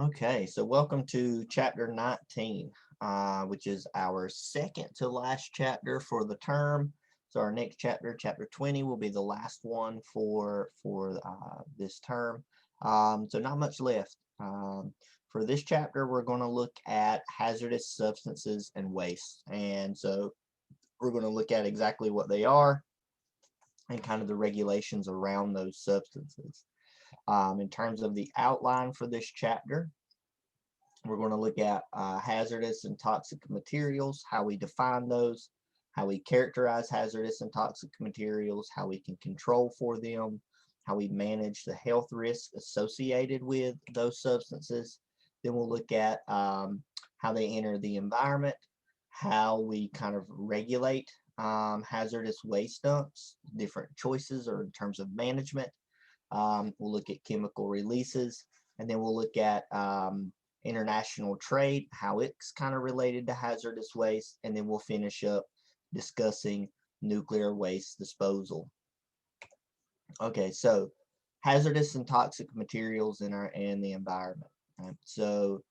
Okay, so welcome to chapter 19, which is our second to last chapter for the term. So our next chapter, chapter 20, will be the last one for this term. So not much left. For this chapter, we're going to look at hazardous substances and waste. And so we're going to look at exactly what they are and kind of the regulations around those substances. In terms of the outline for this chapter, we're going to look at hazardous and toxic materials, how we define those, how we characterize hazardous and toxic materials, how we can control for them, how we manage the health risks associated with those substances. Then we'll look at how they enter the environment, how we kind of regulate hazardous waste dumps, different choices or in terms of management. We'll look at chemical releases, and then we'll look at international trade, how it's kind of related to hazardous waste, and then we'll finish up discussing nuclear waste disposal. Okay, so hazardous and toxic materials in the environment. Right? So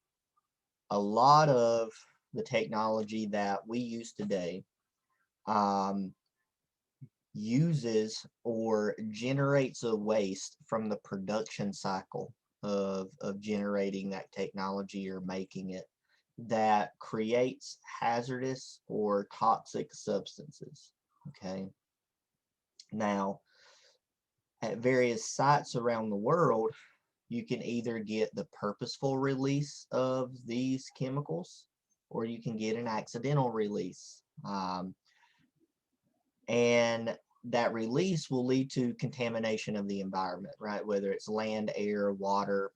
a lot of the technology that we use today um, uses or generates a waste from the production cycle of generating that technology or making it that creates hazardous or toxic substances. Okay. Now, at various sites around the world, you can either get the purposeful release of these chemicals or you can get an accidental release. And that release will lead to contamination of the environment, right? Whether it's land, air, water,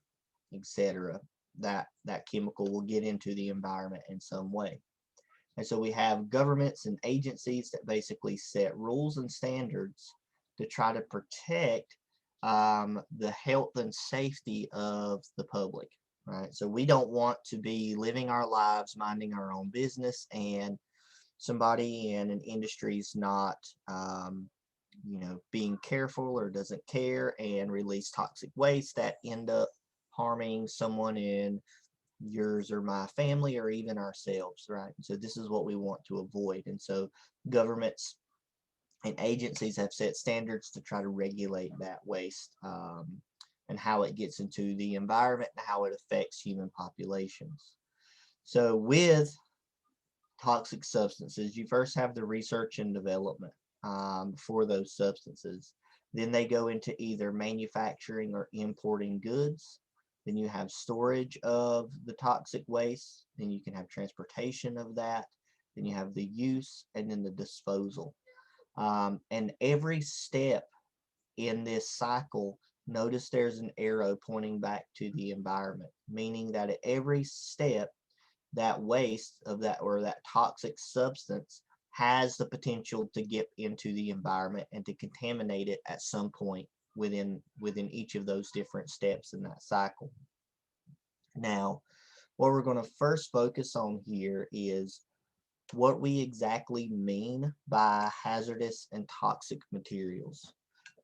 etc. That chemical will get into the environment in some way. And so we have governments and agencies that basically set rules and standards to try to protect the health and safety of the public, right? So we don't want to be living our lives, minding our own business, and somebody in an industry is not, being careful or doesn't care and release toxic waste that end up harming someone in yours or my family or even ourselves, right? So this is what we want to avoid. And so governments and agencies have set standards to try to regulate that waste and how it gets into the environment and how it affects human populations. So with toxic substances, you first have the research and development for those substances. Then they go into either manufacturing or importing goods. Then you have storage of the toxic waste. Then you can have transportation of that. Then you have the use and then the disposal. And every step in this cycle, notice there's an arrow pointing back to the environment, meaning that at every step, that waste of that or that toxic substance has the potential to get into the environment and to contaminate it at some point within each of those different steps in that cycle. Now, what we're going to first focus on here is what we exactly mean by hazardous and toxic materials.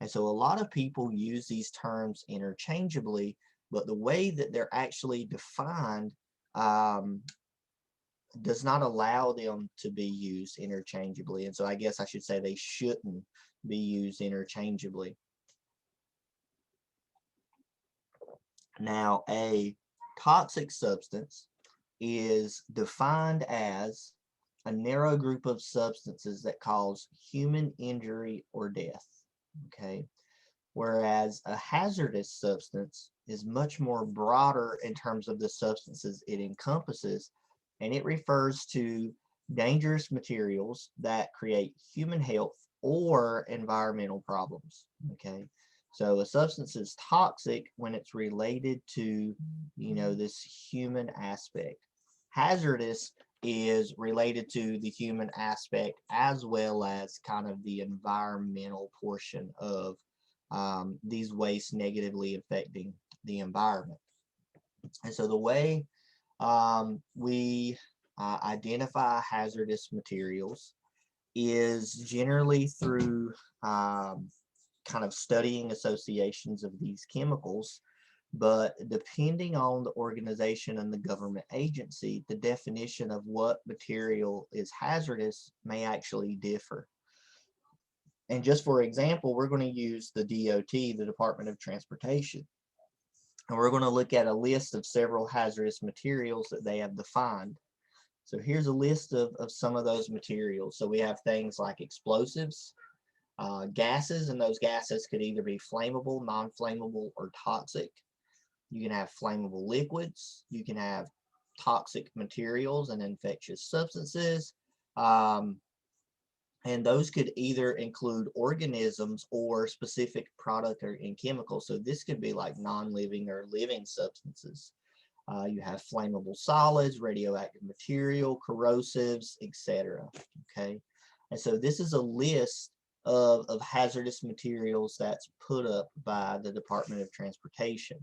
And so a lot of people use these terms interchangeably, but the way that they're actually defined um, does not allow them to be used interchangeably. And so I guess I should say they shouldn't be used interchangeably. Now, a toxic substance is defined as a narrow group of substances that cause human injury or death. Okay. Whereas a hazardous substance is much more broader in terms of the substances it encompasses, and it refers to dangerous materials that create human health or environmental problems. Okay, so a substance is toxic when it's related to, this human aspect. Hazardous is related to the human aspect as well as kind of the environmental portion of these wastes negatively affecting the environment. And so the way we identify hazardous materials is generally through kind of studying associations of these chemicals But depending on the organization and the government agency, the definition of what material is hazardous may actually differ. And just for example, we're going to use the DOT, the Department of Transportation. And we're going to look at a list of several hazardous materials that they have defined. So here's a list of some of those materials. So we have things like explosives, gases, and those gases could either be flammable, non-flammable, or toxic. You can have flammable liquids. You can have toxic materials and infectious substances. Um, and those could either include organisms or specific product or in chemicals. So this could be like non-living or living substances. You have flammable solids, radioactive material, corrosives, etc. Okay, and so this is a list of hazardous materials that's put up by the Department of Transportation.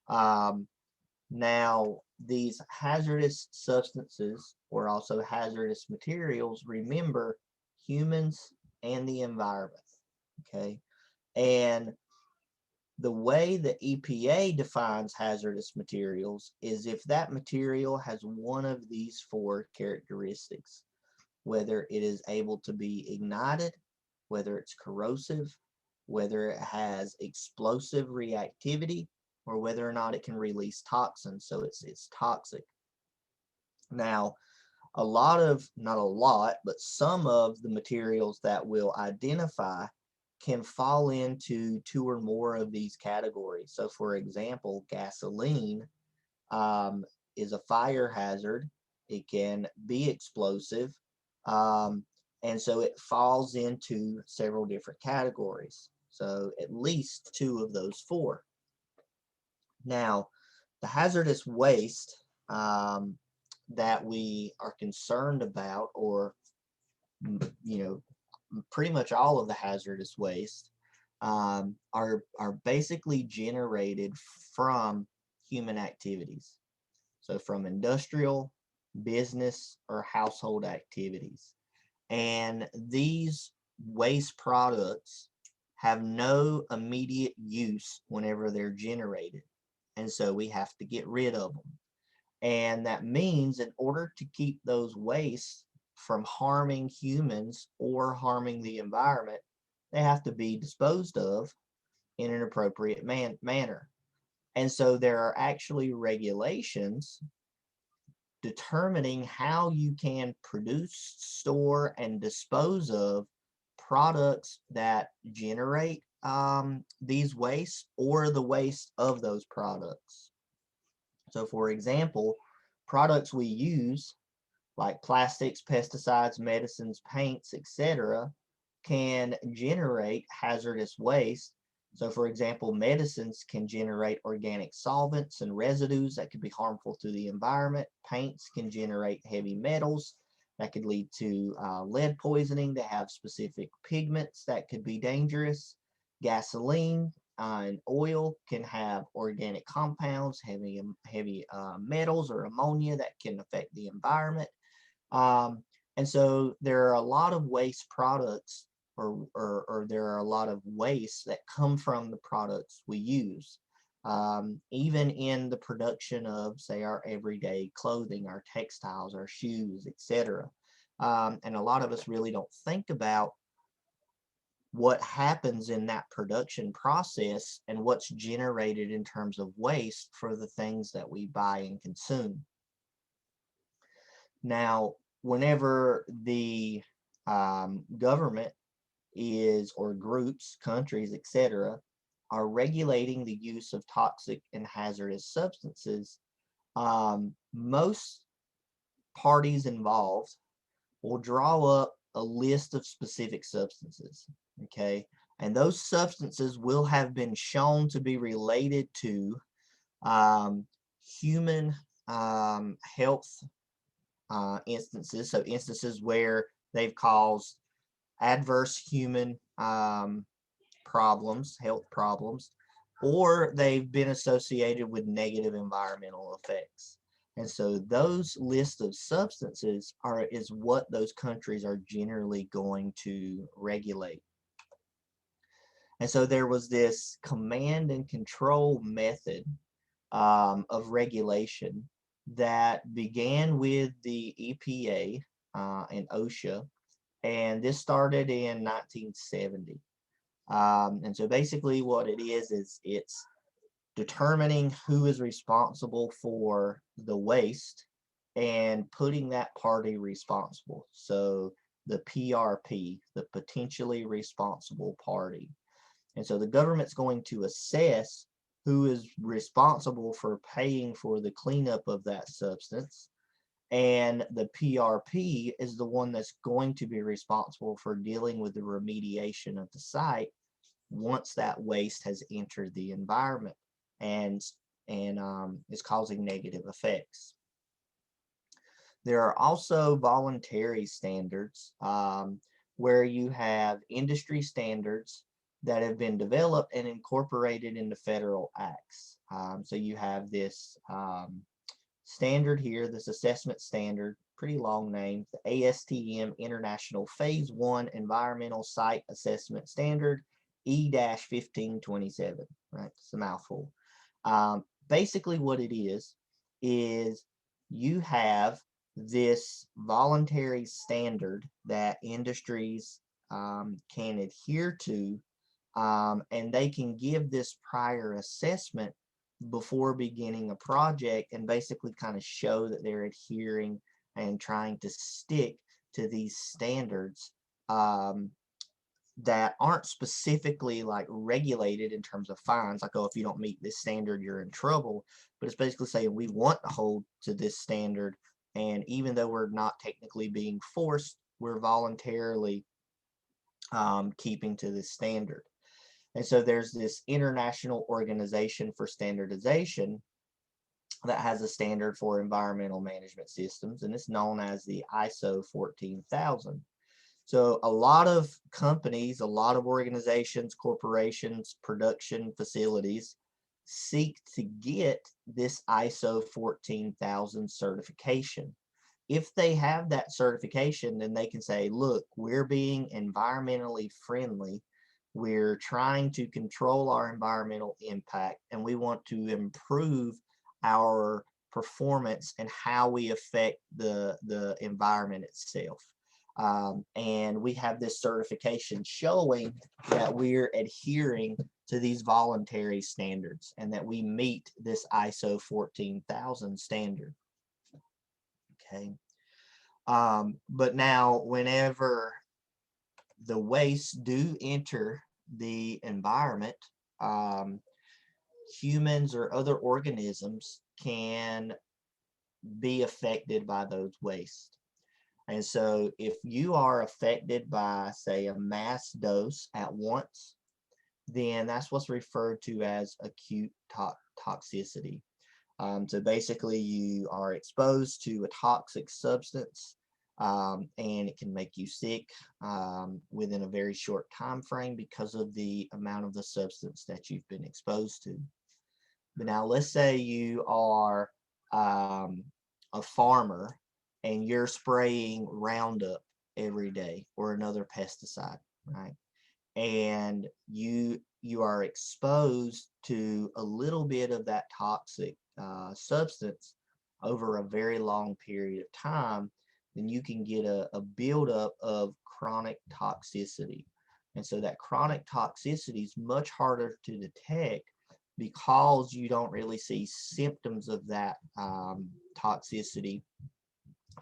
Um, Now, these hazardous substances or also hazardous materials, remember, humans and the environment. Okay, and the way the EPA defines hazardous materials is if that material has one of these four characteristics, whether it is able to be ignited, whether it's corrosive, whether it has explosive reactivity, or whether or not it can release toxins, so it's toxic. Now, a lot of, not a lot, but some of the materials that we'll identify can fall into two or more of these categories. So for example, gasoline is a fire hazard. It can be explosive. Um, and so it falls into several different categories. So at least two of those four. Now, the hazardous waste that we are concerned about, or you know, pretty much all of the hazardous waste are basically generated from human activities. So from industrial, business, or household activities. And these waste products have no immediate use whenever they're generated. And so we have to get rid of them. And that means in order to keep those wastes from harming humans or harming the environment, they have to be disposed of in an appropriate manner. And so there are actually regulations determining how you can produce, store, and dispose of products that generate these wastes or the waste of those products. So for example, products we use like plastics, pesticides, medicines, paints, etc., can generate hazardous waste. So for example, medicines can generate organic solvents and residues that could be harmful to the environment. Paints can generate heavy metals that could lead to lead poisoning. They have specific pigments that could be dangerous. Gasoline and oil can have organic compounds, heavy metals or ammonia that can affect the environment. Um, and so there are a lot of waste products, or there are a lot of wastes that come from the products we use. Even in the production of, say, our everyday clothing, our textiles, our shoes, etc. And a lot of us really don't think about what happens in that production process and what's generated in terms of waste for the things that we buy and consume. Now, whenever the government is, or groups, countries, etc., are regulating the use of toxic and hazardous substances, most parties involved will draw up a list of specific substances, okay? And those substances will have been shown to be related to human health instances, so instances where they've caused adverse human problems, health problems, or they've been associated with negative environmental effects. And so those lists of substances is what those countries are generally going to regulate. And so there was this command and control method of regulation that began with the EPA and OSHA, and this started in 1970. And so basically what it is it's determining who is responsible for the waste and putting that party responsible. So the PRP, the potentially responsible party. And so the government's going to assess who is responsible for paying for the cleanup of that substance. And the PRP is the one that's going to be responsible for dealing with the remediation of the site once that waste has entered the environment and is causing negative effects. There are also voluntary standards where you have industry standards that have been developed and incorporated into federal acts. So you have this standard here, this assessment standard, pretty long name, the ASTM International Phase 1 Environmental Site Assessment Standard, E-1527, right? It's a mouthful. Basically what it is you have this voluntary standard that industries can adhere to, and they can give this prior assessment before beginning a project and basically kind of show that they're adhering and trying to stick to these standards that aren't specifically like regulated in terms of fines, like, oh, if you don't meet this standard, you're in trouble. But it's basically saying we want to hold to this standard, and even though we're not technically being forced, we're voluntarily keeping to this standard. And so there's this international organization for standardization that has a standard for environmental management systems, and it's known as the ISO 14000. So a lot of companies, a lot of organizations, corporations, production facilities seek to get this ISO 14000 certification. If they have that certification, then they can say, look, we're being environmentally friendly. We're trying to control our environmental impact, and we want to improve our performance and how we affect the environment itself. And we have this certification showing that we're adhering to these voluntary standards and that we meet this ISO 14000 standard. Okay. But now, whenever the wastes do enter the environment, humans or other organisms can be affected by those wastes. And so if you are affected by, say, a mass dose at once, then that's what's referred to as acute toxicity. So basically you are exposed to a toxic substance, and it can make you sick within a very short time frame because of the amount of the substance that you've been exposed to. But now let's say you are a farmer and you're spraying Roundup every day or another pesticide, right? And you are exposed to a little bit of that toxic substance over a very long period of time, then you can get a buildup of chronic toxicity. And so that chronic toxicity is much harder to detect because you don't really see symptoms of that toxicity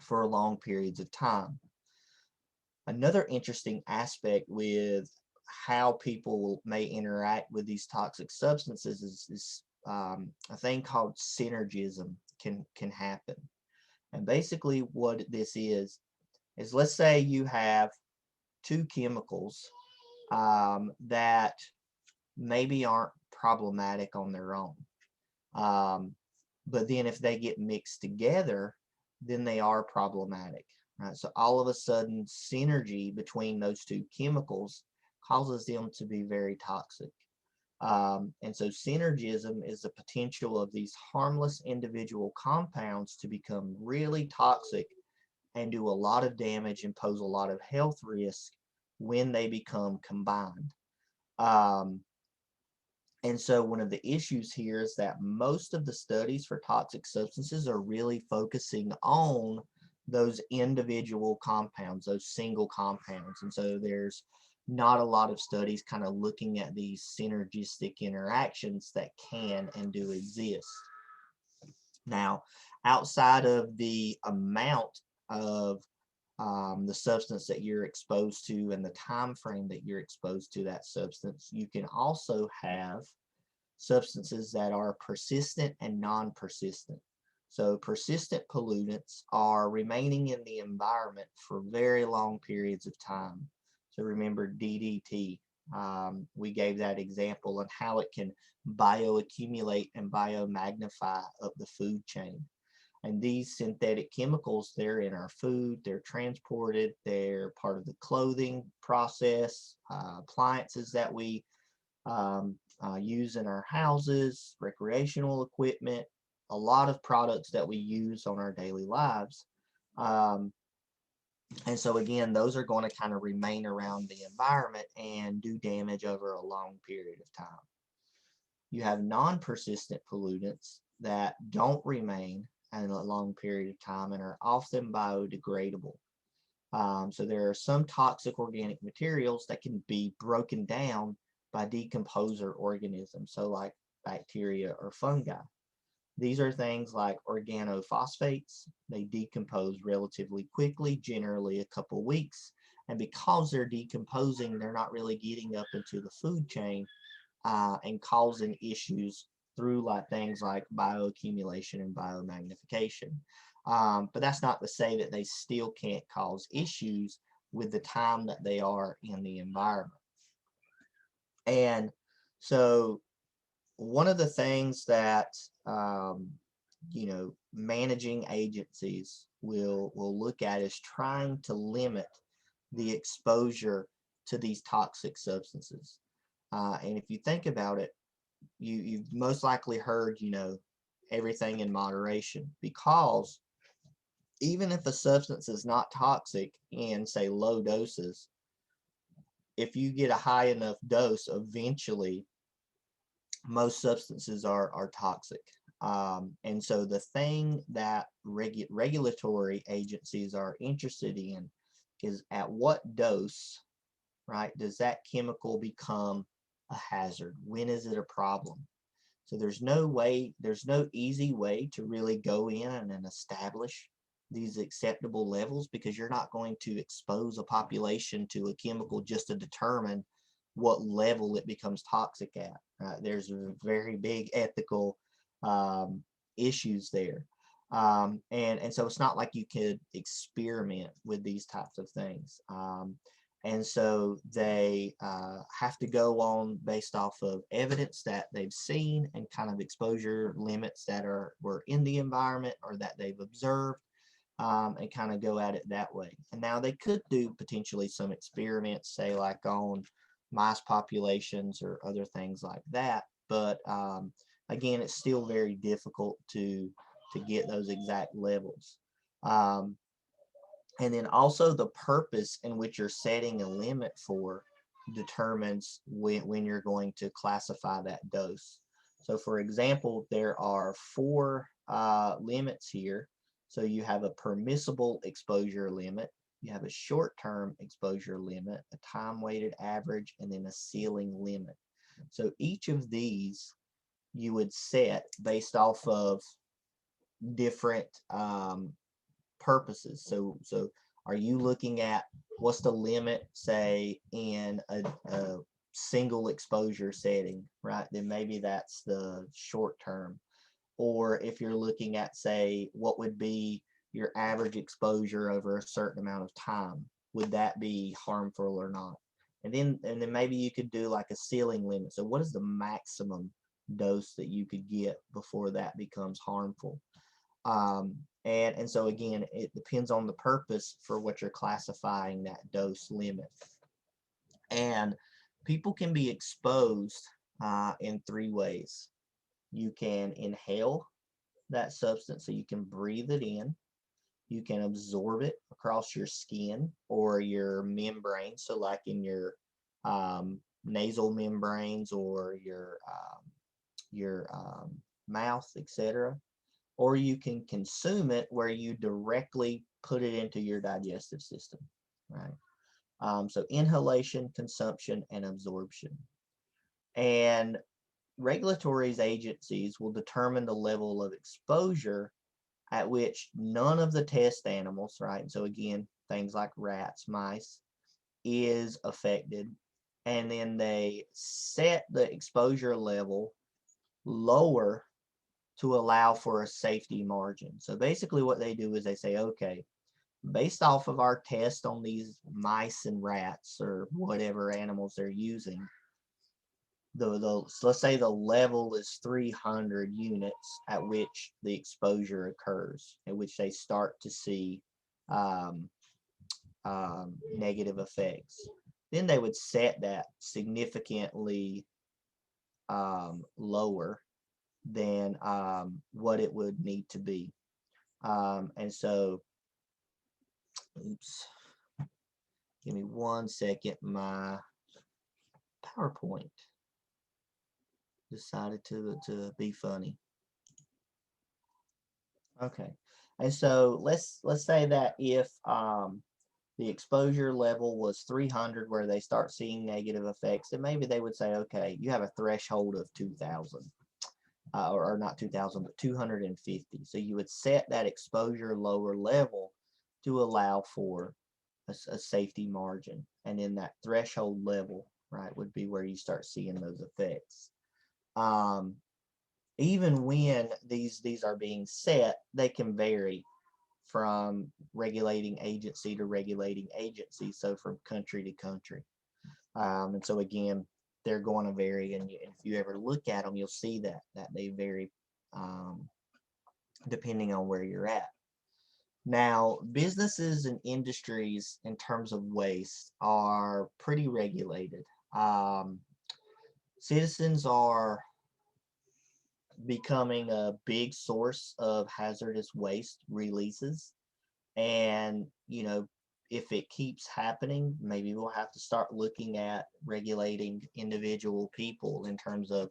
for long periods of time. Another interesting aspect with how people may interact with these toxic substances is a thing called synergism can happen. And basically what this is let's say you have two chemicals that maybe aren't problematic on their own. But then if they get mixed together, then they are problematic. Right? So all of a sudden, synergy between those two chemicals causes them to be very toxic. And so synergism is the potential of these harmless individual compounds to become really toxic and do a lot of damage and pose a lot of health risk when they become combined. Um, and so one of the issues here is that most of the studies for toxic substances are really focusing on those individual compounds, those single compounds. And so there's not a lot of studies kind of looking at these synergistic interactions that can and do exist. Now, outside of the amount of the substance that you're exposed to and the time frame that you're exposed to that substance, you can also have substances that are persistent and non-persistent. So persistent pollutants are remaining in the environment for very long periods of time. So remember DDT, we gave that example on how it can bioaccumulate and biomagnify up the food chain. And these synthetic chemicals, they're in our food, they're transported, they're part of the clothing process, appliances that we use in our houses, recreational equipment, a lot of products that we use on our daily lives. Um, and so again, those are going to kind of remain around the environment and do damage over a long period of time. You have non-persistent pollutants that don't remain in a long period of time and are often biodegradable. So there are some toxic organic materials that can be broken down by decomposer organisms, so like bacteria or fungi. These are things like organophosphates. They decompose relatively quickly, generally a couple weeks. And because they're decomposing, they're not really getting up into the food chain and causing issues through like things like bioaccumulation and biomagnification. But that's not to say that they still can't cause issues with the time that they are in the environment. And so one of the things that managing agencies will look at is trying to limit the exposure to these toxic substances. And if you think about it, you've most likely heard, everything in moderation, because even if a substance is not toxic in, say, low doses, if you get a high enough dose, eventually most substances are toxic. And so the thing that regulatory agencies are interested in is at what dose, right, does that chemical become a hazard? When is it a problem? So there's no easy way to really go in and establish these acceptable levels, because you're not going to expose a population to a chemical just to determine what level it becomes toxic at. There's very big ethical issues there. And so it's not like you could experiment with these types of things. And so they have to go on based off of evidence that they've seen and kind of exposure limits that were in the environment or that they've observed, and kind of go at it that way. And now they could do potentially some experiments, say like on mice populations or other things like that. But again, it's still very difficult to get those exact levels. And then also the purpose in which you're setting a limit for determines when you're going to classify that dose. So for example, there are four limits here. So you have a permissible exposure limit, you have a short-term exposure limit, a time-weighted average, and then a ceiling limit. So each of these you would set based off of different purposes. So are you looking at what's the limit, say, in a single exposure setting, right? Then maybe that's the short term. Or if you're looking at, say, what would be your average exposure over a certain amount of time, would that be harmful or not? And then maybe you could do like a ceiling limit. So what is the maximum dose that you could get before that becomes harmful? And so again, it depends on the purpose for what you're classifying that dose limit. And people can be exposed in three ways. You can inhale that substance, so you can breathe it in. You can absorb it across your skin or your membrane, so like in your nasal membranes or your mouth, etc. Or you can consume it where you directly put it into your digestive system, right? So inhalation, consumption, and absorption. And regulatory agencies will determine the level of exposure at which none of the test animals, right? And so again, things like rats, mice, is affected. And then they set the exposure level lower to allow for a safety margin. So basically what they do is they say, okay, based off of our test on these mice and rats or whatever animals they're using, let's say the level is 300 units at which the exposure occurs, at which they start to see um, negative effects. Then they would set that significantly lower than what it would need to be. And so, oops, give me 1 second. My PowerPoint decided to be funny. Okay, and so let's say that if the exposure level was 300 where they start seeing negative effects, then maybe they would say, okay, you have a threshold of 2,000. Or not 2,000, but 250. So you would set that exposure lower level to allow for a safety margin. And then that threshold level, right, would be where you start seeing those effects. Even when these are being set, they can vary from regulating agency to regulating agency, so from country to country. And so again, they're going to vary, and if you ever look at them, you'll see that they vary depending on where you're at. Now, businesses and industries in terms of waste are pretty regulated. Citizens are becoming a big source of hazardous waste releases, and if it keeps happening, maybe we'll have to start looking at regulating individual people in terms of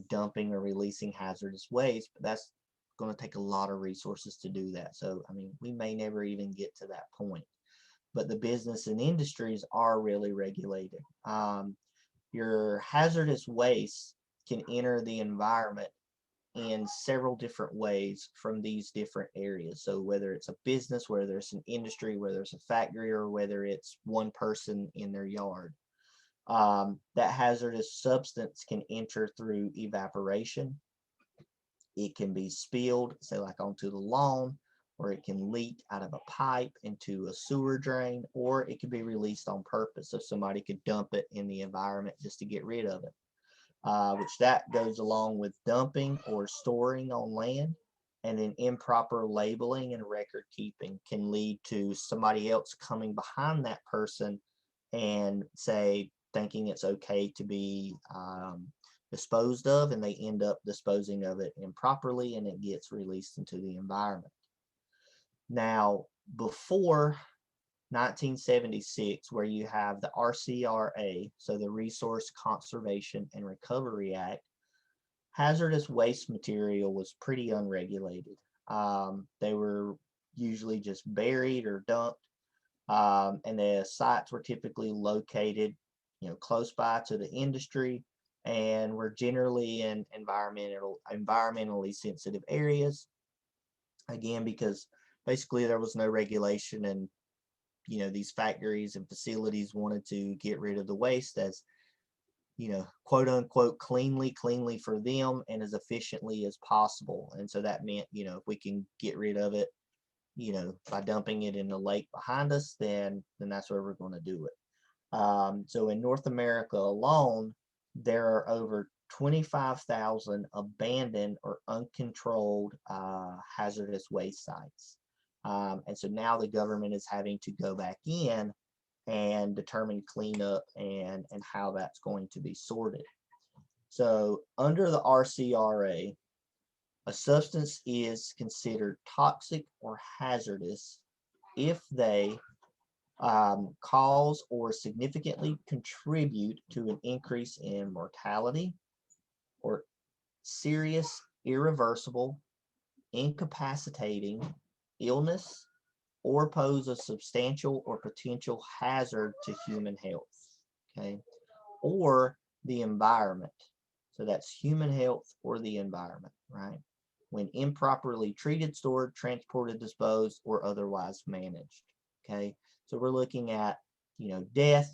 dumping or releasing hazardous waste, but that's going to take a lot of resources to do that. So I mean, we may never even get to that point, but the business and industries are really regulated. Your hazardous waste can enter the environment in several different ways from these different areas. So whether it's a business, whether it's an industry, whether it's a factory, or whether it's one person in their yard, that hazardous substance can enter through evaporation. It can be spilled, say like onto the lawn, or it can leak out of a pipe into a sewer drain, or it can be released on purpose. So somebody could dump it in the environment just to get rid of it. Which that goes along with dumping or storing on land, and then improper labeling and record keeping can lead to somebody else coming behind that person and thinking it's okay to be disposed of, and they end up disposing of it improperly, and it gets released into the environment. Now, before 1976, where you have the RCRA, so the Resource Conservation and Recovery Act, hazardous waste material was pretty unregulated. They were usually just buried or dumped, and the sites were typically located, close by to the industry, and were generally in environmentally sensitive areas. Again, because basically there was no regulation, and these factories and facilities wanted to get rid of the waste as, quote unquote, cleanly for them and as efficiently as possible. And so that meant, if we can get rid of it, by dumping it in the lake behind us, then that's where we're going to do it. So in North America alone, there are over 25,000 abandoned or uncontrolled hazardous waste sites. And so now the government is having to go back in and determine cleanup and how that's going to be sorted. So under the RCRA, a substance is considered toxic or hazardous if they cause or significantly contribute to an increase in mortality or serious, irreversible, incapacitating illness, or pose a substantial or potential hazard to human health. Okay, or the environment. So that's human health or the environment, right? When improperly treated, stored, transported, disposed, or otherwise managed. Okay, so we're looking at, death,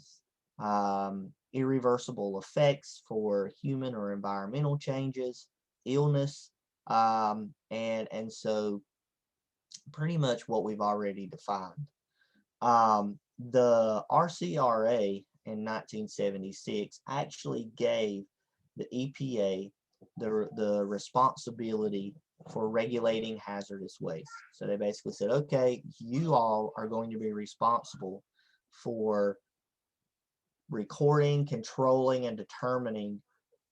irreversible effects for human or environmental changes, illness, and so pretty much what we've already defined. The RCRA in 1976 actually gave the EPA the responsibility for regulating hazardous waste. So they basically said, okay, you all are going to be responsible for recording, controlling, and determining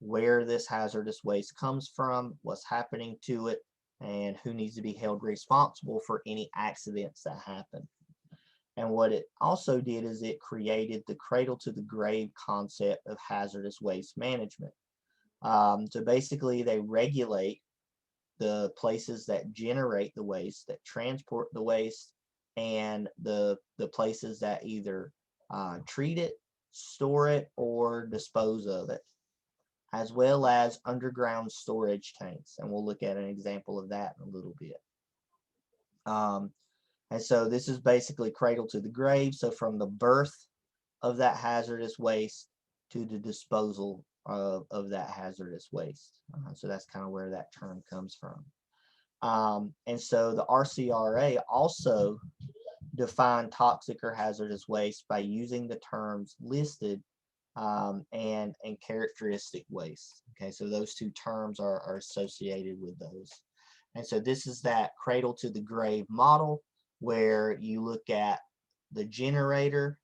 where this hazardous waste comes from, what's happening to it, and who needs to be held responsible for any accidents that happen. And what it also did is it created the cradle to the grave concept of hazardous waste management. So basically, they regulate the places that generate the waste, that transport the waste, and the places that either treat it, store it, or dispose of it, as well as underground storage tanks. And we'll look at an example of that in a little bit. And so this is basically cradle to the grave. So from the birth of that hazardous waste to the disposal of that hazardous waste. So that's kind of where that term comes from. And so the RCRA also defined toxic or hazardous waste by using the terms listed and characteristic waste. Okay, so those two terms are associated with those. And so this is that cradle to the grave model where you look at the generator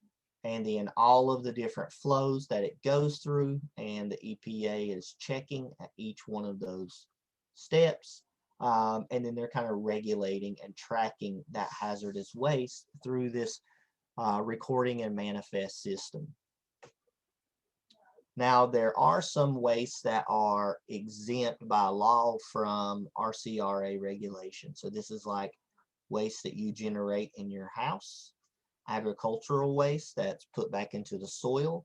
and then all of the different flows that it goes through, and the EPA is checking at each one of those steps. And then they're kind of regulating and tracking that hazardous waste through this recording and manifest system. Now, there are some wastes that are exempt by law from RCRA regulation. So this is like waste that you generate in your house, agricultural waste that's put back into the soil,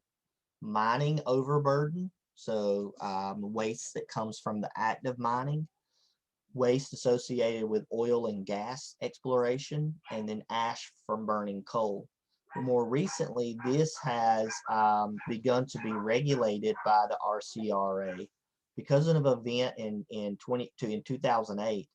mining overburden, so waste that comes from the act of mining, waste associated with oil and gas exploration, and then ash from burning coal. More recently, this has begun to be regulated by the RCRA because of an event in 2008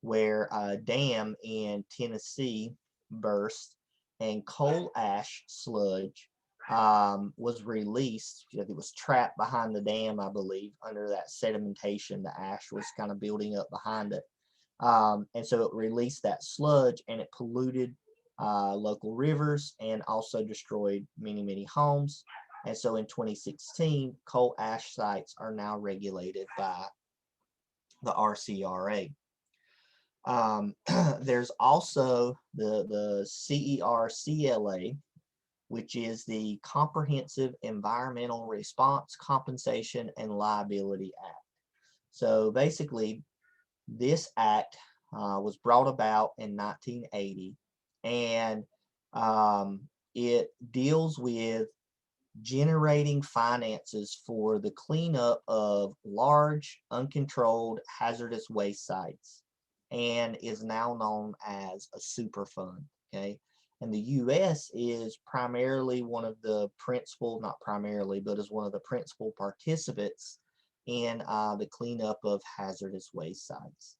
where a dam in Tennessee burst and coal ash sludge was released. It was trapped behind the dam, I believe, under that sedimentation. The ash was kind of building up behind it. And so it released that sludge and it polluted local rivers and also destroyed many, many homes. And so in 2016, coal ash sites are now regulated by the RCRA. There's also the CERCLA, which is the Comprehensive Environmental Response, Compensation, and Liability Act. So basically, this act was brought about in 1980, and it deals with generating finances for the cleanup of large, uncontrolled, hazardous waste sites, and is now known as a Superfund. Okay, and the U.S. is primarily one of the principal, not primarily, but is one of the principal participants in the cleanup of hazardous waste sites.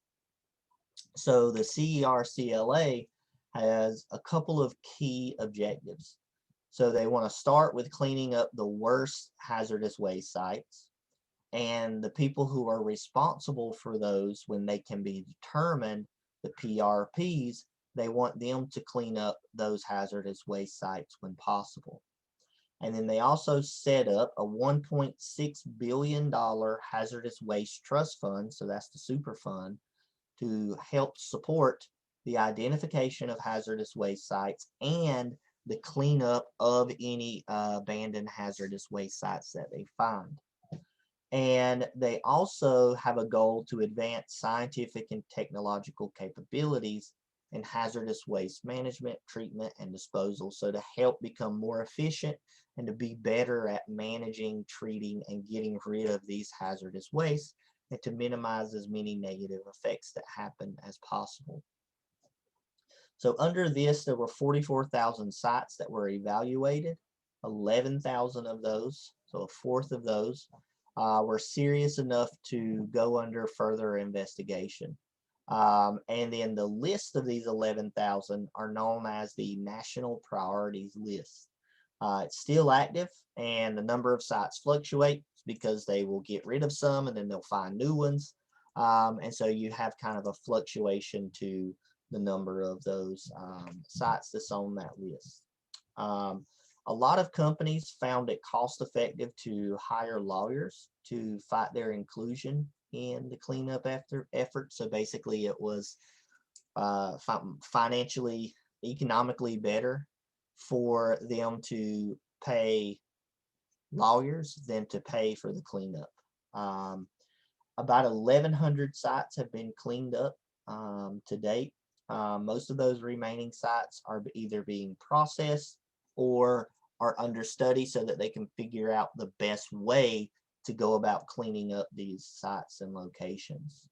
So the CERCLA has a couple of key objectives. So they want to start with cleaning up the worst hazardous waste sites, and the people who are responsible for those, when they can be determined, the PRPs, they want them to clean up those hazardous waste sites when possible. And then they also set up a $1.6 billion hazardous waste trust fund, so that's the Superfund, to help support the identification of hazardous waste sites and the cleanup of any abandoned hazardous waste sites that they find. And they also have a goal to advance scientific and technological capabilities in hazardous waste management, treatment, and disposal. So to help become more efficient and to be better at managing, treating, and getting rid of these hazardous wastes, and to minimize as many negative effects that happen as possible. So under this, there were 44,000 sites that were evaluated. 11,000 of those, so a fourth of those, were serious enough to go under further investigation. And then the list of these 11,000 are known as the National Priorities List. It's still active, and the number of sites fluctuates because they will get rid of some and then they'll find new ones. And so you have kind of a fluctuation to the number of those sites that's on that list. A lot of companies found it cost effective to hire lawyers to fight their inclusion in the cleanup effort. So basically it was financially, economically better for them to pay lawyers than to pay for the cleanup. About 1,100 sites have been cleaned up to date. Most of those remaining sites are either being processed or are under study so that they can figure out the best way to go about cleaning up these sites and locations.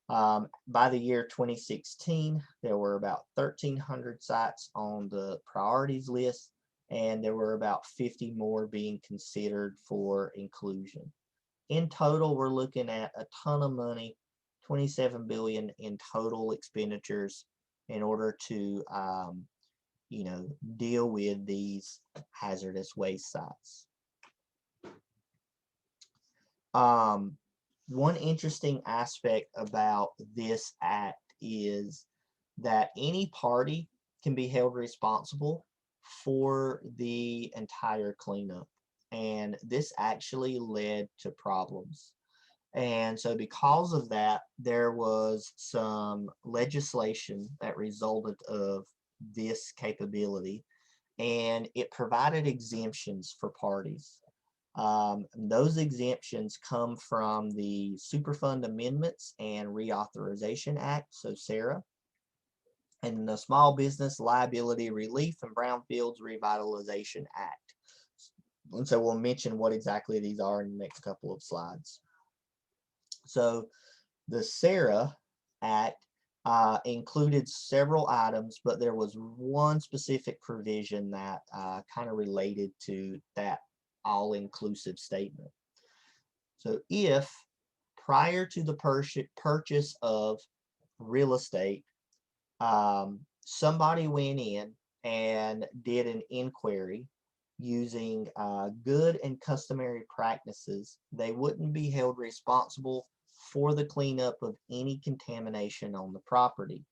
By the year 2016, there were about 1,300 sites on the priorities list, and there were about 50 more being considered for inclusion. In total, we're looking at a ton of money, 27 billion in total expenditures in order to deal with these hazardous waste sites. One interesting aspect about this act is that any party can be held responsible for the entire cleanup. And this actually led to problems. And so because of that, there was some legislation that resulted of this capability, and it provided exemptions for parties. Those exemptions come from the Superfund Amendments and Reauthorization Act, so SARA, and the Small Business Liability Relief and Brownfields Revitalization Act. And so we'll mention what exactly these are in the next couple of slides. So the SARA Act included several items, but there was one specific provision that kind of related to that all-inclusive statement. So if prior to the purchase of real estate, somebody went in and did an inquiry using good and customary practices, they wouldn't be held responsible for the cleanup of any contamination on the property.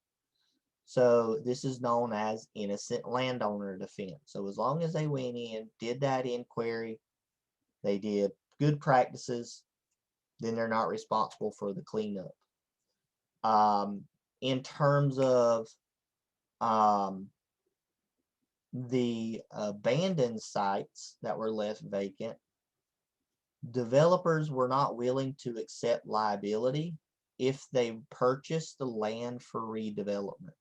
So this is known as innocent landowner defense. So as long as they went in, did that inquiry, they did good practices, then they're not responsible for the cleanup. In terms of the abandoned sites that were left vacant, developers were not willing to accept liability if they purchased the land for redevelopment.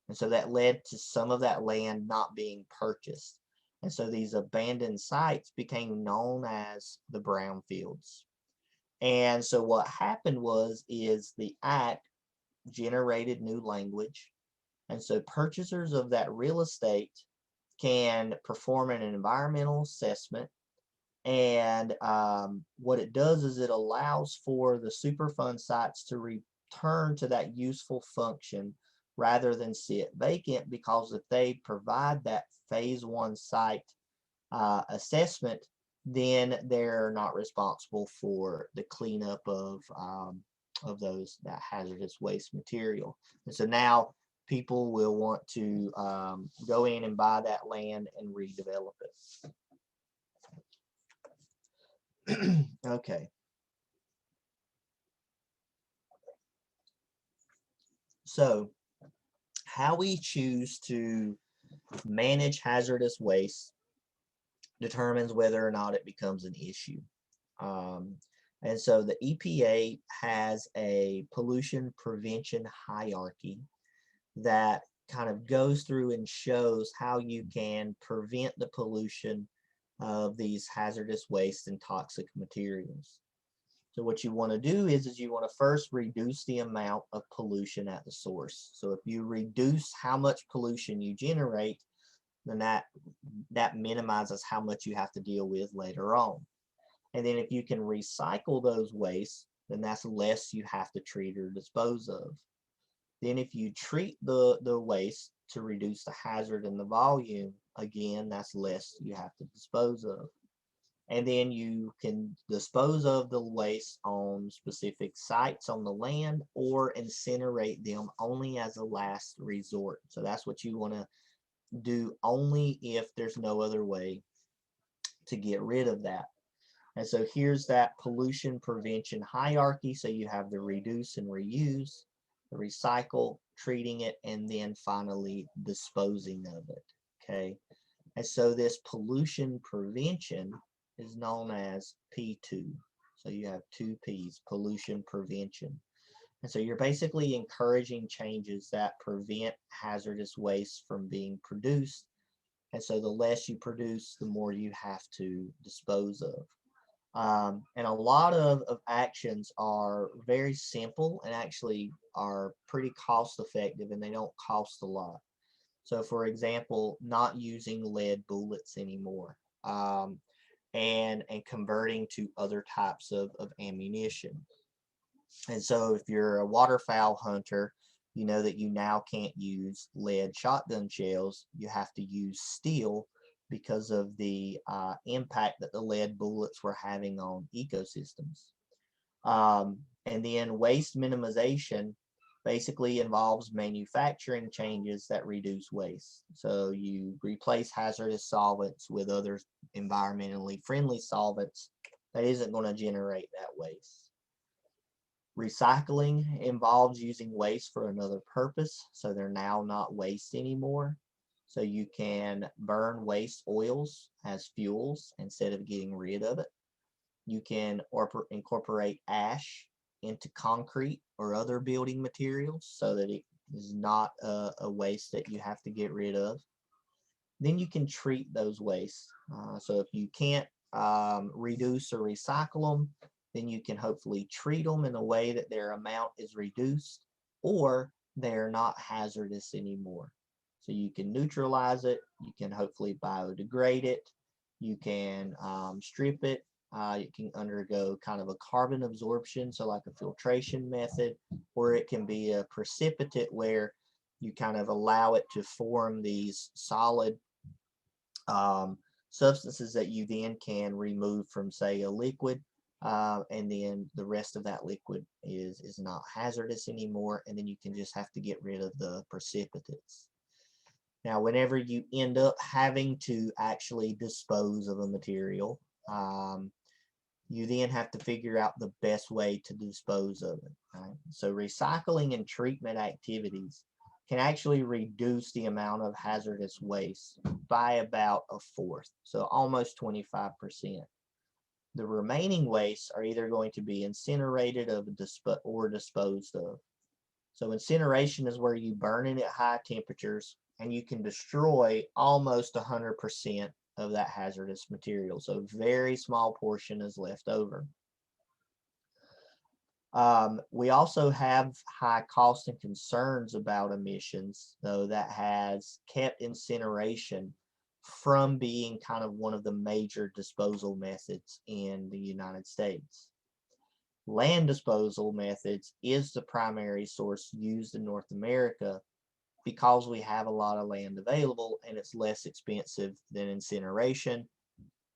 And so that led to some of that land not being purchased. And so these abandoned sites became known as the brownfields. And so what happened is the act generated new language. And so purchasers of that real estate can perform an environmental assessment. And what it does is it allows for the Superfund sites to return to that useful function rather than sit vacant, because if they provide that phase one site assessment, then they're not responsible for the cleanup of that hazardous waste material. And so now people will want to go in and buy that land and redevelop it. Okay. So how we choose to manage hazardous waste determines whether or not it becomes an issue. Um, and so the EPA has a pollution prevention hierarchy that kind of goes through and shows how you can prevent the pollution of these hazardous waste and toxic materials. So what you want to do is you want to first reduce the amount of pollution at the source. So if you reduce how much pollution you generate, then that minimizes how much you have to deal with later on. And then if you can recycle those wastes, then that's less you have to treat or dispose of. Then if you treat the waste to reduce the hazard and the volume, again, that's less you have to dispose of. And then you can dispose of the waste on specific sites on the land or incinerate them only as a last resort. So that's what you want to do only if there's no other way to get rid of that. And so here's that pollution prevention hierarchy. So you have the reduce and reuse, the recycle, treating it, and then finally disposing of it. Okay. And so this pollution prevention is known as P2. So you have two P's, pollution prevention. And so you're basically encouraging changes that prevent hazardous waste from being produced. And so the less you produce, the more you have to dispose of. And a lot of actions are very simple and actually are pretty cost effective, and they don't cost a lot. So for example, not using lead bullets anymore, and converting to other types of ammunition. And so if you're a waterfowl hunter, you know that you now can't use lead shotgun shells. You have to use steel because of the impact that the lead bullets were having on ecosystems. And then waste minimization basically involves manufacturing changes that reduce waste. So you replace hazardous solvents with other environmentally friendly solvents that isn't going to generate that waste. Recycling involves using waste for another purpose, so they're now not waste anymore. So you can burn waste oils as fuels instead of getting rid of it. You can incorporate ash into concrete or other building materials so that it is not a waste that you have to get rid of. Then you can treat those wastes. So if you can't reduce or recycle them, then you can hopefully treat them in a way that their amount is reduced or they're not hazardous anymore. So you can neutralize it, you can hopefully biodegrade it, you can strip it, it can undergo kind of a carbon absorption, so like a filtration method, or it can be a precipitate where you kind of allow it to form these solid um, substances that you then can remove from, say, a liquid, and then the rest of that liquid is not hazardous anymore, and then you can just have to get rid of the precipitates. Now, whenever you end up having to actually dispose of a material, you then have to figure out the best way to dispose of it. Right? So recycling and treatment activities can actually reduce the amount of hazardous waste by about a fourth, so almost 25%. The remaining wastes are either going to be incinerated or disposed of. So incineration is where you burn it at high temperatures and you can destroy almost 100% of that hazardous material. So a very small portion is left over. We also have high costs and concerns about emissions, though, that has kept incineration from being kind of one of the major disposal methods in the United States. Land disposal methods is the primary source used in North America because we have a lot of land available and it's less expensive than incineration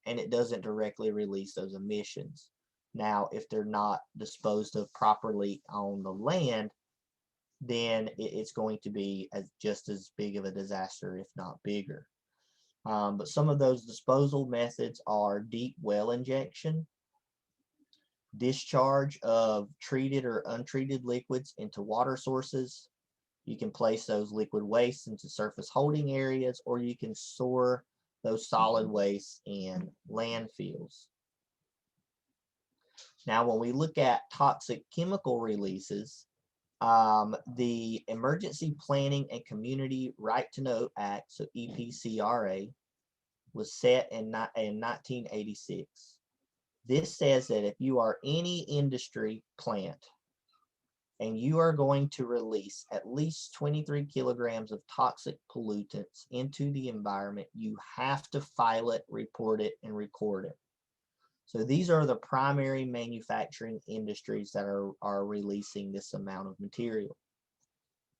and it doesn't directly release those emissions. Now, if they're not disposed of properly on the land, then it's going to be just as big of a disaster, if not bigger. But some of those disposal methods are deep well injection, discharge of treated or untreated liquids into water sources, You can place those liquid wastes into surface holding areas, or you can store those solid wastes in landfills. Now, when we look at toxic chemical releases, the Emergency Planning and Community Right to Know Act, so EPCRA, was set in 1986. This says that if you are any industry plant and you are going to release at least 23 kilograms of toxic pollutants into the environment, you have to file it, report it, and record it. So these are the primary manufacturing industries that are releasing this amount of material.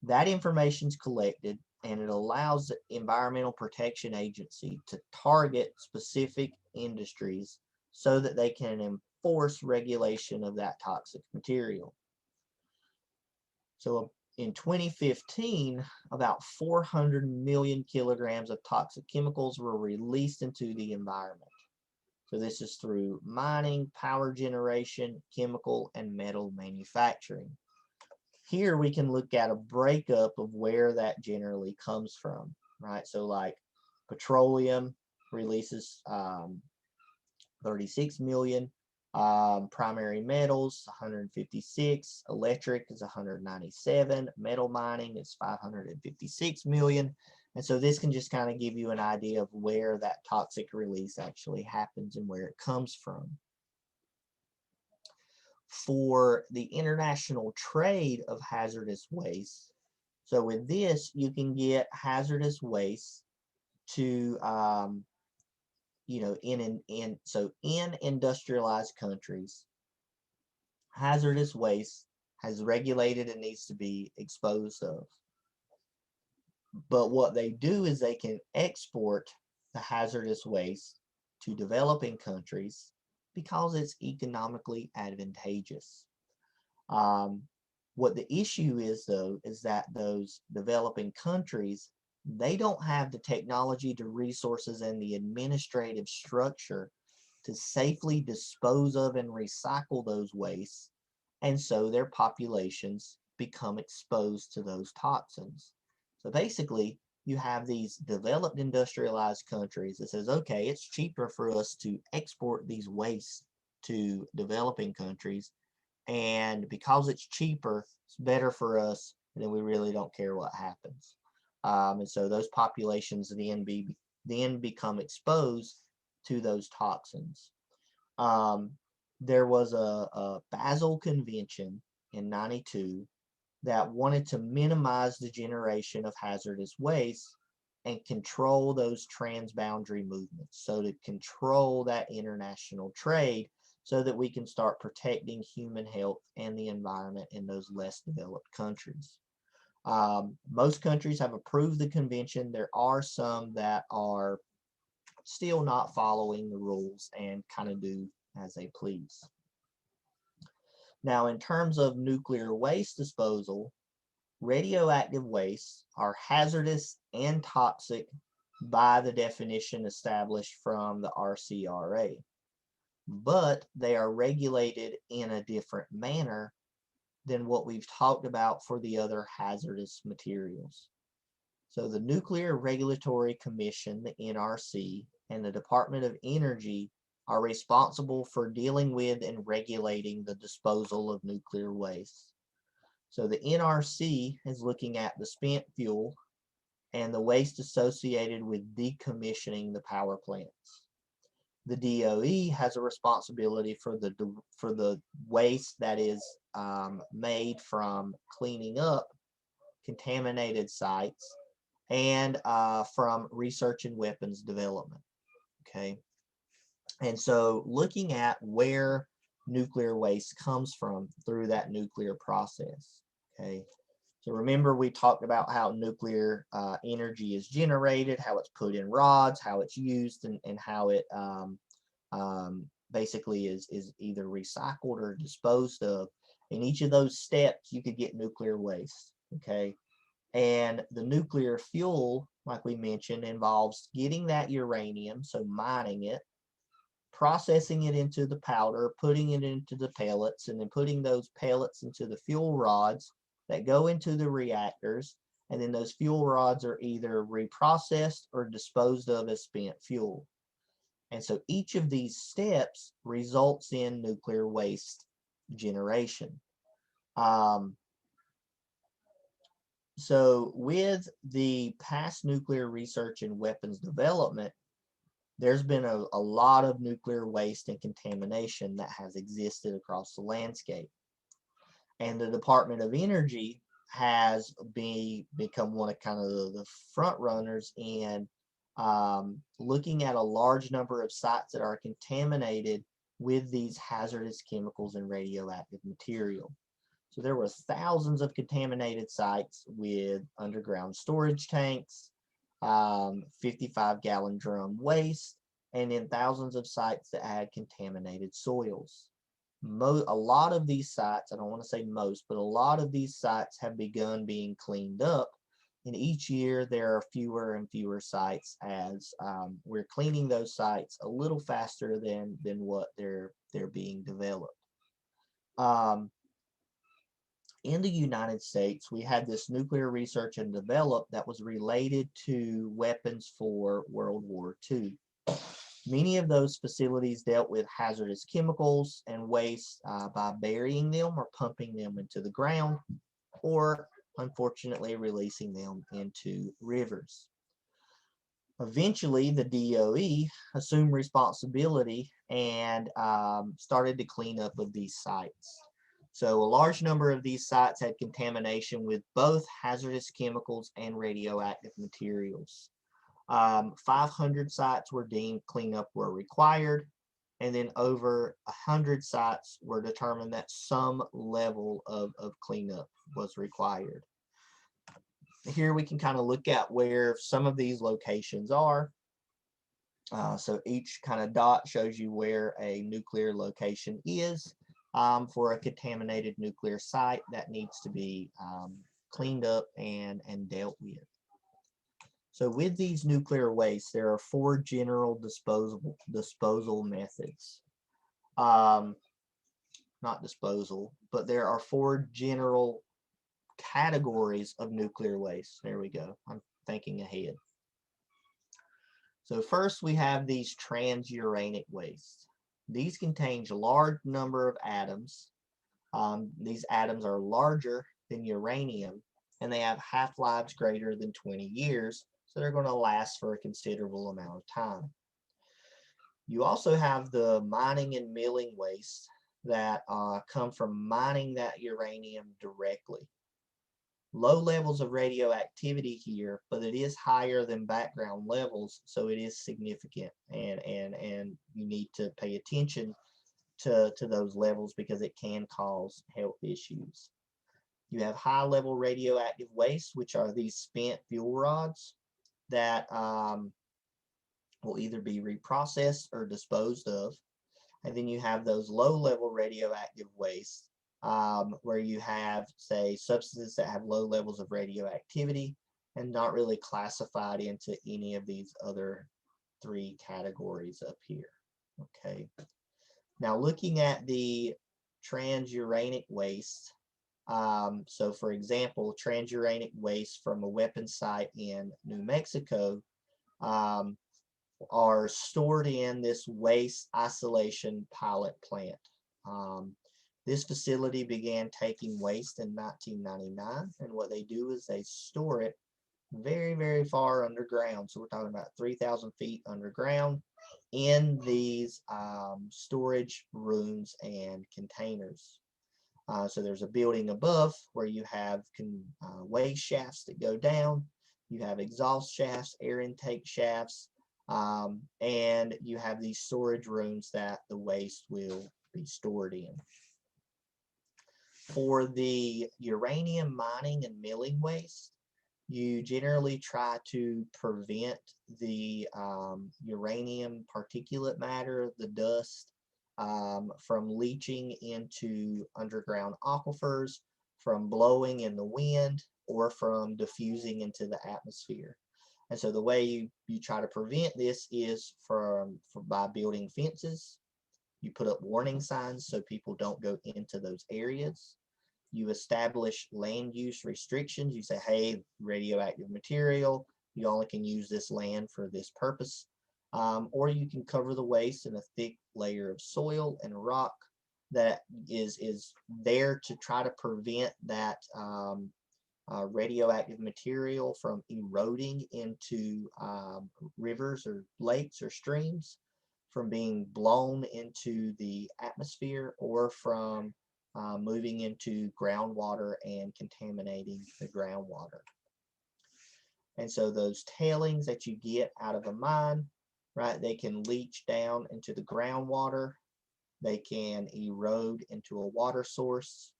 That information is collected, and it allows the Environmental Protection Agency to target specific industries so that they can enforce regulation of that toxic material. So in 2015, about 400 million kilograms of toxic chemicals were released into the environment. So this is through mining, power generation, chemical, and metal manufacturing. Here we can look at a breakup of where that generally comes from, right? So like petroleum releases 36 million, primary metals 156, electric is 197, metal mining is 556 million. And so this can just kind of give you an idea of where that toxic release actually happens and where it comes from. For the international trade of hazardous waste, so with this, you can get hazardous waste to, in industrialized countries, hazardous waste has regulated and needs to be exposed of. But what they do is they can export the hazardous waste to developing countries because it's economically advantageous. What the issue is, though, is that those developing countries, they don't have the technology, the resources, and the administrative structure to safely dispose of and recycle those wastes, and so their populations become exposed to those toxins. So basically, you have these developed industrialized countries that says, okay, it's cheaper for us to export these wastes to developing countries, and because it's cheaper, it's better for us, and then we really don't care what happens. And so those populations then become exposed to those toxins. There was a Basel Convention in '92 that wanted to minimize the generation of hazardous waste and control those transboundary movements. So to control that international trade so that we can start protecting human health and the environment in those less developed countries. Most countries have approved the convention. There are some that are still not following the rules and kind of do as they please. Now, in terms of nuclear waste disposal, radioactive wastes are hazardous and toxic by the definition established from the RCRA, but they are regulated in a different manner than what we've talked about for the other hazardous materials. So the Nuclear Regulatory Commission, the NRC, and the Department of Energy are responsible for dealing with and regulating the disposal of nuclear waste. So the NRC is looking at the spent fuel and the waste associated with decommissioning the power plants. The DOE has a responsibility for the waste that is made from cleaning up contaminated sites and from research and weapons development. Okay, and so looking at where nuclear waste comes from through that nuclear process. Okay, so remember we talked about how nuclear energy is generated, how it's put in rods, how it's used, and how it basically is either recycled or disposed of. In each of those steps, you could get nuclear waste. Okay, and the nuclear fuel, like we mentioned, involves getting that uranium, so mining it, processing it into the powder, putting it into the pellets, and then putting those pellets into the fuel rods, that go into the reactors, and then those fuel rods are either reprocessed or disposed of as spent fuel. And so each of these steps results in nuclear waste generation. Um, so with the past nuclear research and weapons development, there's been a lot of nuclear waste and contamination that has existed across the landscape. And the Department of Energy has become one of kind of the front runners in looking at a large number of sites that are contaminated with these hazardous chemicals and radioactive material. So there were thousands of contaminated sites with underground storage tanks, 55-gallon drum waste, and then thousands of sites that had contaminated soils. A lot of these sites, I don't want to say most, but a lot of these sites have begun being cleaned up. And each year there are fewer and fewer sites as we're cleaning those sites a little faster than what they're being developed. In the United States, we had this nuclear research and development that was related to weapons for World War II. Many of those facilities dealt with hazardous chemicals and waste by burying them or pumping them into the ground, or unfortunately releasing them into rivers. Eventually, the DOE assumed responsibility and started to clean up of these sites. So a large number of these sites had contamination with both hazardous chemicals and radioactive materials. 500 sites were deemed cleanup were required, and then over 100 sites were determined that some level of cleanup was required. Here we can kind of look at where some of these locations are. So each kind of dot shows you where a nuclear location is for a contaminated nuclear site that needs to be cleaned up and dealt with. So with these nuclear wastes, there are 4 general disposal methods. Not disposal, but there are 4 general categories of nuclear waste. There we go. I'm thinking ahead. So first we have these transuranic wastes. These contain a large number of atoms. These atoms are larger than uranium, and they have half-lives greater than 20 years, so they're going to last for a considerable amount of time. You also have the mining and milling waste that come from mining that uranium directly. Low levels of radioactivity here, but it is higher than background levels, so it is significant, and you need to pay attention to those levels because it can cause health issues. You have high level radioactive waste, which are these spent fuel rods that will either be reprocessed or disposed of. And then you have those low level radioactive waste where you have, say, substances that have low levels of radioactivity and not really classified into any of these other 3 categories up here. Okay. Now looking at the transuranic waste, so for example, transuranic waste from a weapons site in New Mexico are stored in this waste isolation pilot plant. This facility began taking waste in 1999, and what they do is they store it very, very far underground. So we're talking about 3,000 feet underground in these storage rooms and containers. So there's a building above where you have waste shafts that go down. You have exhaust shafts, air intake shafts, and you have these storage rooms that the waste will be stored in. For the uranium mining and milling waste, you generally try to prevent the uranium particulate matter, the dust, from leaching into underground aquifers, from blowing in the wind, or from diffusing into the atmosphere. And so the way you try to prevent this is by building fences. You put up warning signs so people don't go into those areas. You establish land use restrictions. You say, hey, radioactive material, you only can use this land for this purpose. Or you can cover the waste in a thick layer of soil and rock that is there to try to prevent that radioactive material from eroding into rivers or lakes or streams, from being blown into the atmosphere, or from moving into groundwater and contaminating the groundwater. And so those tailings that you get out of a mine, right, they can leach down into the groundwater, they can erode into a water source,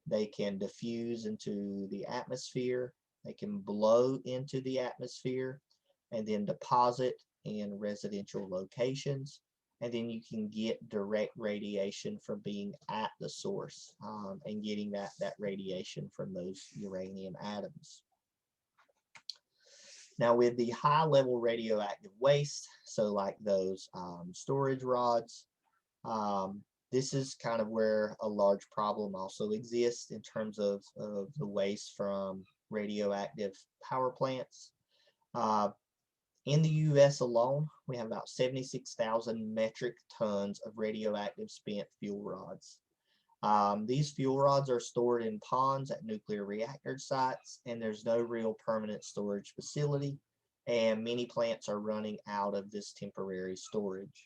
they can diffuse into the atmosphere, they can blow into the atmosphere, and then deposit in residential locations. And then you can get direct radiation from being at the source and getting that radiation from those uranium atoms. Now with the high level radioactive waste, so like those storage rods, this is kind of where a large problem also exists in terms of the waste from radioactive power plants. In the US alone, we have about 76,000 metric tons of radioactive spent fuel rods. These fuel rods are stored in ponds at nuclear reactor sites, and there's no real permanent storage facility, and many plants are running out of this temporary storage.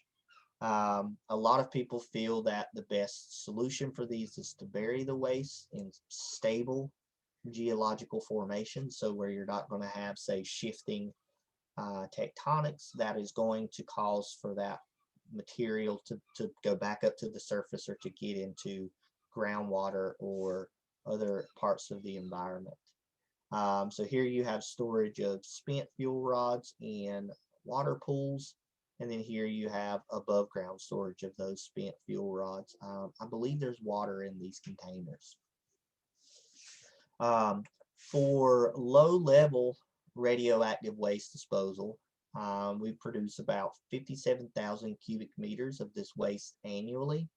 A lot of people feel that the best solution for these is to bury the waste in stable geological formations, so where you're not going to have, say, shifting tectonics that is going to cause for that material to go back up to the surface or to get into groundwater or other parts of the environment. So here you have storage of spent fuel rods in water pools, and then here you have above ground storage of those spent fuel rods. I believe there's water in these containers. For low level radioactive waste disposal, we produce about 57,000 cubic meters of this waste annually,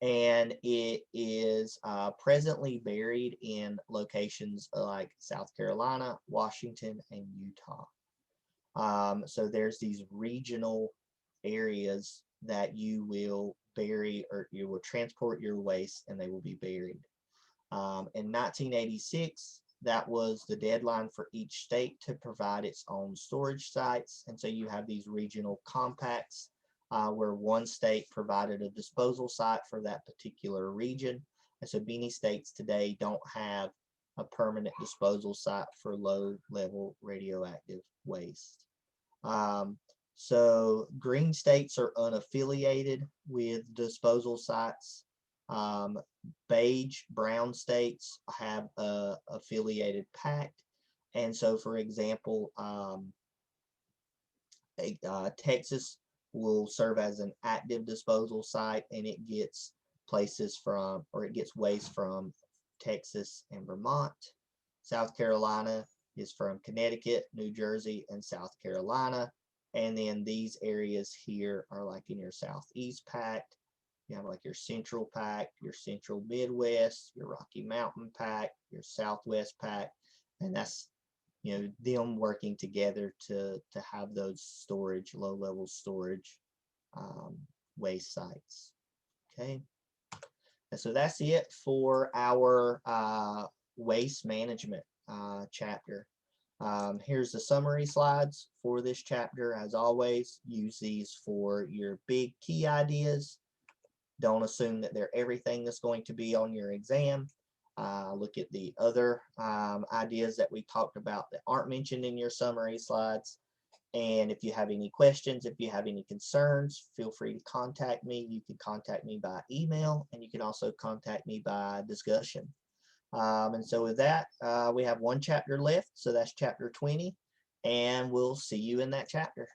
and it is presently buried in locations like South Carolina, Washington, and Utah. So there's these regional areas that you will bury, or you will transport your waste and they will be buried. In 1986, that was the deadline for each state to provide its own storage sites. And so you have these regional compacts where one state provided a disposal site for that particular region. And so many states today don't have a permanent disposal site for low-level radioactive waste. So green states are unaffiliated with disposal sites. Beige, brown states have a affiliated pact. And so, for example, Texas will serve as an active disposal site, and it gets places from, or it gets waste from Texas and Vermont. South Carolina is from Connecticut, New Jersey, and South Carolina. And then these areas here are like in your Southeast Pact. You have like your Central Pact, your Central Midwest, your Rocky Mountain Pact, your Southwest Pact, and that's, you know, them working together to have those storage, low-level storage waste sites. Okay, and so that's it for our waste management chapter. Here's the summary slides for this chapter. As always, use these for your big key ideas. Don't assume that they're everything that's going to be on your exam. Look at the other ideas that we talked about that aren't mentioned in your summary slides. And if you have any questions, if you have any concerns, feel free to contact me. You can contact me by email, and you can also contact me by discussion. And so with that, we have one chapter left, so that's chapter 20, and we'll see you in that chapter.